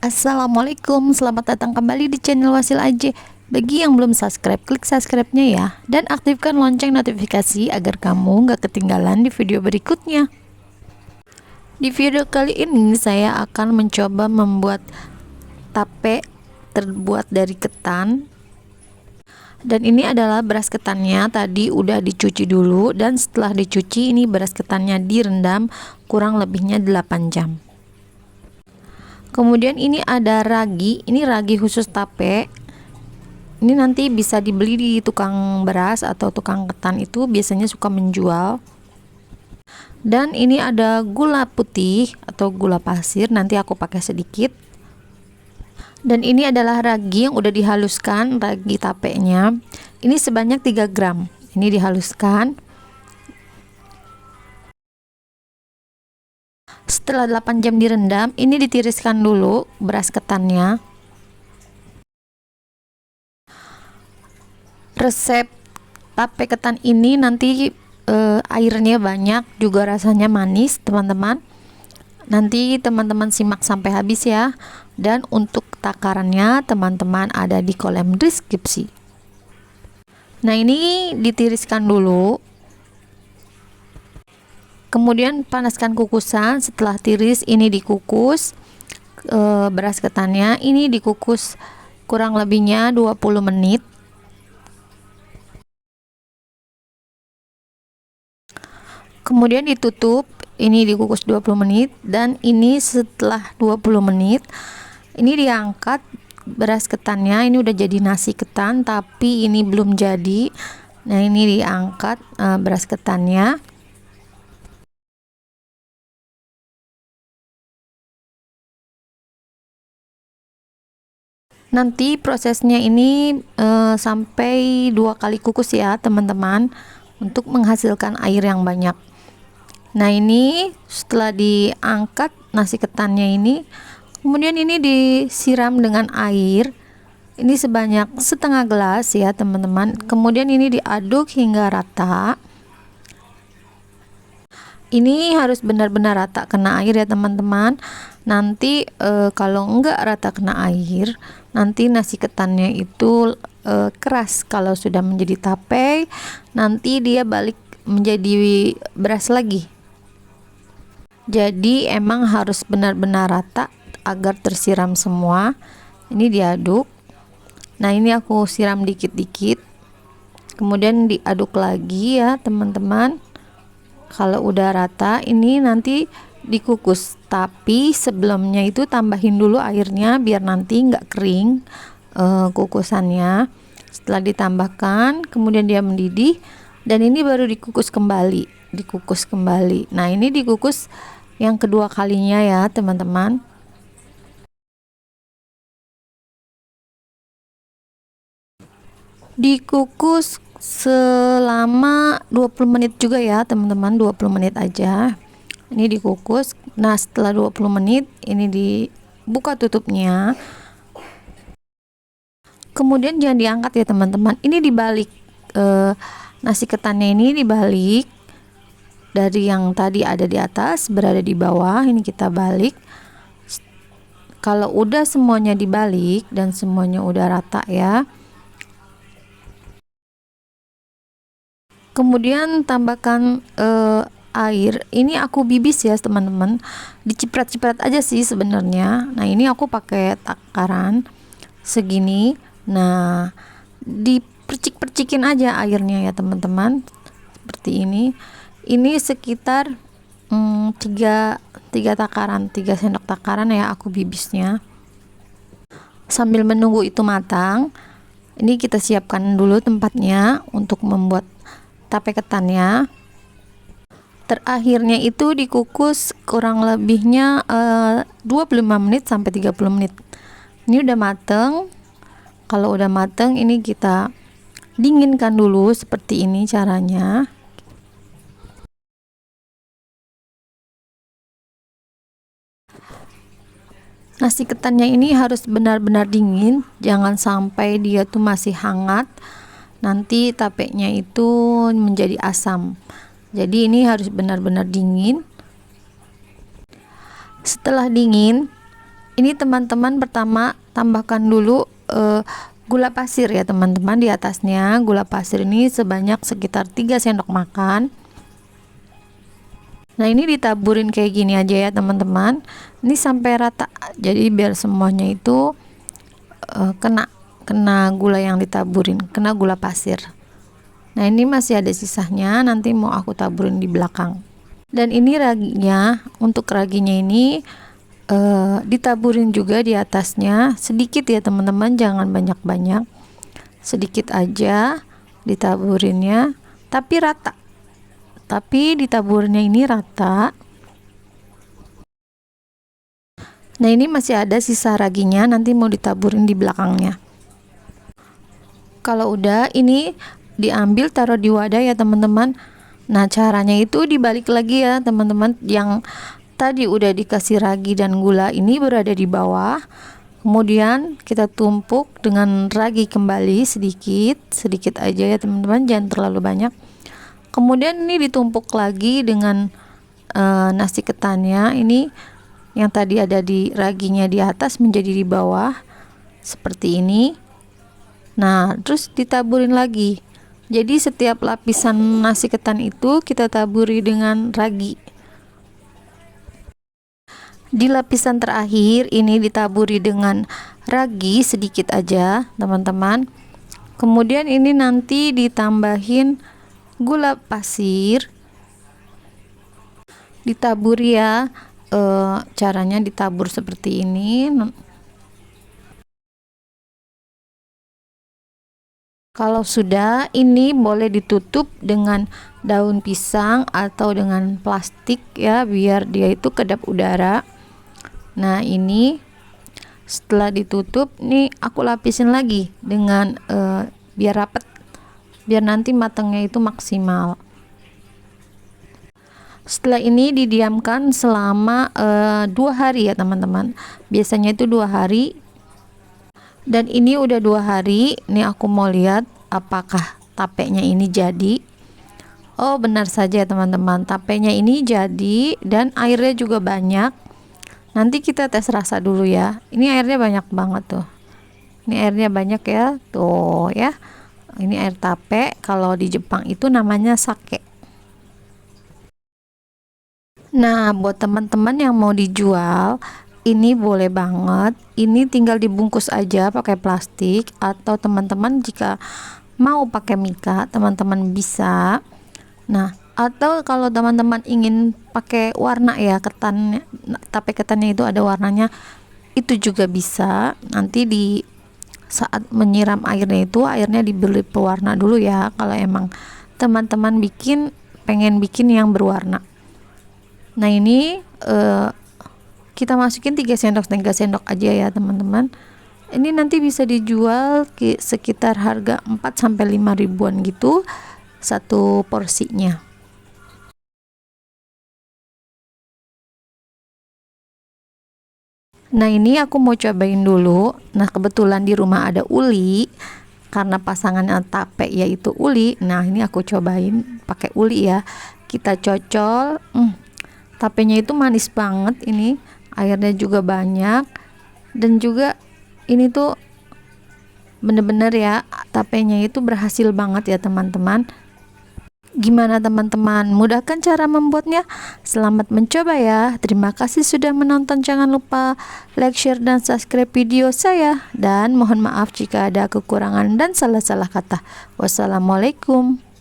Assalamualaikum, selamat datang kembali di channel Wasil Aja. Bagi yang belum subscribe, klik subscribe-nya ya. Dan aktifkan lonceng notifikasi agar kamu gak ketinggalan di video berikutnya. Di video kali ini saya akan mencoba membuat tape terbuat dari ketan. Dan ini adalah beras ketannya, tadi udah dicuci dulu. Dan setelah dicuci, ini beras ketannya direndam kurang lebihnya 8 jam. Kemudian ini ada ragi, ini ragi khusus tape. Ini nanti bisa dibeli di tukang beras atau tukang ketan, itu biasanya suka menjual. Dan ini ada gula putih atau gula pasir, nanti aku pakai sedikit. Dan ini adalah ragi yang udah dihaluskan, ragi tapenya. Ini sebanyak 3 gram. Ini dihaluskan. Setelah 8 jam direndam, ini ditiriskan dulu beras ketannya. Resep tape ketan ini nanti airnya banyak, juga rasanya manis, teman-teman. Nanti teman-teman simak sampai habis ya. Dan untuk takarannya teman-teman ada di kolom deskripsi. Nah, ini ditiriskan dulu. Kemudian panaskan kukusan. Setelah tiris ini dikukus beras ketannya, ini dikukus kurang lebihnya 20 menit. Kemudian ditutup, ini dikukus 20 menit. Dan ini setelah 20 menit ini diangkat beras ketannya. Ini udah jadi nasi ketan, tapi ini belum jadi. Nah, ini diangkat beras ketannya. Nanti prosesnya ini sampai 2 kali kukus ya teman-teman, untuk menghasilkan air yang banyak. Nah, ini setelah diangkat nasi ketannya ini, kemudian ini disiram dengan air. Ini sebanyak setengah gelas ya teman-teman. Kemudian ini diaduk hingga rata. Ini harus benar-benar rata kena air ya teman-teman. Nanti kalau enggak rata kena air, nanti nasi ketannya itu keras. Kalau sudah menjadi tape, nanti dia balik menjadi beras lagi. Jadi emang harus benar-benar rata agar tersiram semua. Ini diaduk. Nah, ini aku siram dikit-dikit, kemudian diaduk lagi ya teman-teman. Kalau udah rata, ini nanti dikukus, tapi sebelumnya itu tambahin dulu airnya biar nanti nggak kering kukusannya. Setelah ditambahkan, kemudian dia mendidih, dan ini baru dikukus kembali. Nah, ini dikukus yang kedua kalinya ya teman-teman. Dikukus selama 20 menit juga ya teman-teman, 20 menit aja. Ini dikukus. Nah, setelah 20 menit ini dibuka tutupnya. Kemudian jangan diangkat ya teman-teman. Ini dibalik, nasi ketannya ini dibalik. Dari yang tadi ada di atas berada di bawah, ini kita balik. Kalau udah semuanya dibalik dan semuanya udah rata ya, kemudian tambahkan air. Ini aku bibis ya teman-teman, diciprat-ciprat aja sih sebenarnya. Nah, ini aku pakai takaran segini. Nah, dipercik-percikin aja airnya ya teman-teman, seperti ini. Ini sekitar 3 takaran, 3 sendok takaran ya aku bibisnya. Sambil menunggu itu matang, ini kita siapkan dulu tempatnya untuk membuat tape ketannya. Terakhirnya itu dikukus kurang lebihnya 25 menit sampai 30 menit. Ini udah mateng. Kalau udah mateng, ini kita dinginkan dulu, seperti ini caranya. Nasi ketannya ini harus benar-benar dingin, jangan sampai dia tuh masih hangat. Nanti tapenya itu menjadi asam. Jadi ini harus benar-benar dingin. Setelah dingin, Ini teman-teman pertama tambahkan dulu gula pasir ya teman-teman. Di atasnya gula pasir ini sebanyak sekitar 3 sendok makan. Nah ini ditaburin kayak gini aja ya teman-teman, ini sampai rata, jadi biar semuanya itu kena gula yang ditaburin, kena gula pasir. Nah ini masih ada sisanya, nanti mau aku taburin di belakang. Dan ini raginya, untuk raginya ini ditaburin juga di atasnya sedikit ya teman-teman, jangan banyak-banyak, sedikit aja ditaburinnya, tapi rata, tapi ditaburnya ini rata. Nah ini masih ada sisa raginya, nanti mau ditaburin di belakangnya. Kalau udah, ini diambil taruh di wadah ya teman-teman. Nah caranya itu dibalik lagi ya teman-teman, yang tadi udah dikasih ragi dan gula ini berada di bawah, kemudian kita tumpuk dengan ragi kembali sedikit aja ya teman-teman, jangan terlalu banyak. Kemudian ini ditumpuk lagi dengan nasi ketannya, ini yang tadi ada di raginya di atas menjadi di bawah seperti ini. Nah terus ditaburin lagi, jadi setiap lapisan nasi ketan itu kita taburi dengan ragi. Di lapisan terakhir ini ditaburi dengan ragi sedikit aja teman-teman. Kemudian ini nanti ditambahin gula pasir, ditabur ya. Caranya ditabur seperti ini. Kalau sudah, ini boleh ditutup dengan daun pisang atau dengan plastik ya, biar dia itu kedap udara. Nah ini setelah ditutup nih aku lapisin lagi dengan biar rapet, biar nanti matangnya itu maksimal. Setelah ini didiamkan selama 2 hari ya teman-teman, biasanya itu 2 hari. Dan ini udah 2 hari, nih aku mau lihat apakah tapenya ini jadi. Oh benar saja teman-teman, tapenya ini jadi dan airnya juga banyak. Nanti kita tes rasa dulu ya. Ini airnya banyak banget tuh, ini airnya banyak ya tuh ya, ini air tape, kalau di Jepang itu namanya sake. Nah buat teman-teman yang mau dijual, ini boleh banget, ini tinggal dibungkus aja pakai plastik, atau teman-teman jika mau pakai mika teman-teman bisa. Nah atau kalau teman-teman ingin pakai warna ya, ketan, tape ketannya itu ada warnanya, itu juga bisa. Nanti di saat menyiram airnya itu, airnya diberi pewarna dulu ya, kalau emang teman-teman pengen bikin yang berwarna. Nah ini kita masukin 3 sendok aja ya teman-teman. Ini nanti bisa dijual sekitar harga 4-5 ribuan gitu satu porsinya. Nah ini aku mau cobain dulu. Nah kebetulan di rumah ada uli, karena pasangannya tape yaitu uli. Nah ini aku cobain pakai uli ya, kita cocol. Tapenya itu manis banget, ini airnya juga banyak, dan juga ini tuh bener-bener ya, tapenya itu berhasil banget ya teman-teman. Gimana teman-teman, mudah kan cara membuatnya? Selamat mencoba ya. Terima kasih sudah menonton, jangan lupa like, share, dan subscribe video saya, dan mohon maaf jika ada kekurangan dan salah-salah kata. Wassalamualaikum.